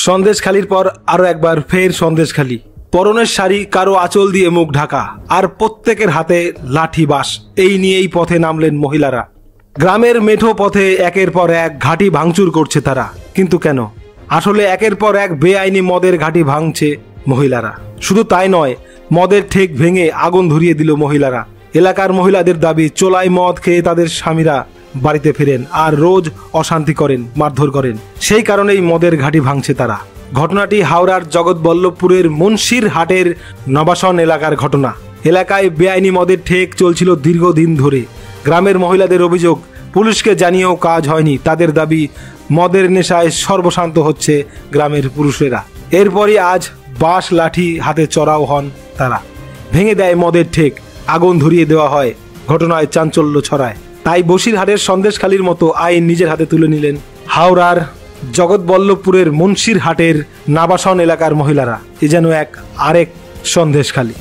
সন্দেশখালির পর আরো একবার ফের সন্দেশখালি। পরনের শাড়ি, কারো আঁচল দিয়ে মুখ ঢাকা, আর প্রত্যেকের হাতে লাঠি বাঁশ। এই নিয়েই পথে নামলেন মহিলারা। গ্রামের মেঠো পথে একের পর এক ঘাঁটি ভাঙচুর করছে তারা। কিন্তু কেন? আসলে একের পর এক বেআইনি মদের ঘাঁটি ভাঙছে মহিলারা। শুধু তাই নয়, মদের ঠেক ভেঙে আগুন ধরিয়ে দিল মহিলারা। এলাকার মহিলাদের দাবি, চোলাই মদ খেয়ে তাদের স্বামীরা বাড়িতে ফেরেন আর রোজ অশান্তি করেন, মারধর করেন। সেই কারণেই মদের ঘাঁটি ভাঙছে তারা। ঘটনাটি হাওড়ার জগৎবল্লভপুরের মুন্সির হাটের নবাসন এলাকার ঘটনা। এলাকায় বেআইনি মদের ঠেক চলছিল দীর্ঘদিন ধরে। গ্রামের মহিলাদের অভিযোগ, পুলিশকে জানিয়েও কাজ হয়নি। তাদের দাবি, মদের নেশায় সর্বশান্ত হচ্ছে গ্রামের পুরুষেরা। এরপরই আজ বাঁশ লাঠি হাতে চড়াও হন তারা। ভেঙে দেয় মদের ঠেক, আগুন ধরিয়ে দেওয়া হয়। ঘটনায় চাঞ্চল্য ছড়ায়। তাই বসিরহাটের সন্দেশখালির মতো আইন নিজের হাতে তুলে নিলেন হাওড়ার জগৎবল্লভপুরের মুন্সির হাটের নাবাসন এলাকার মহিলারা। এ যেন আরেক সন্দেশখালি।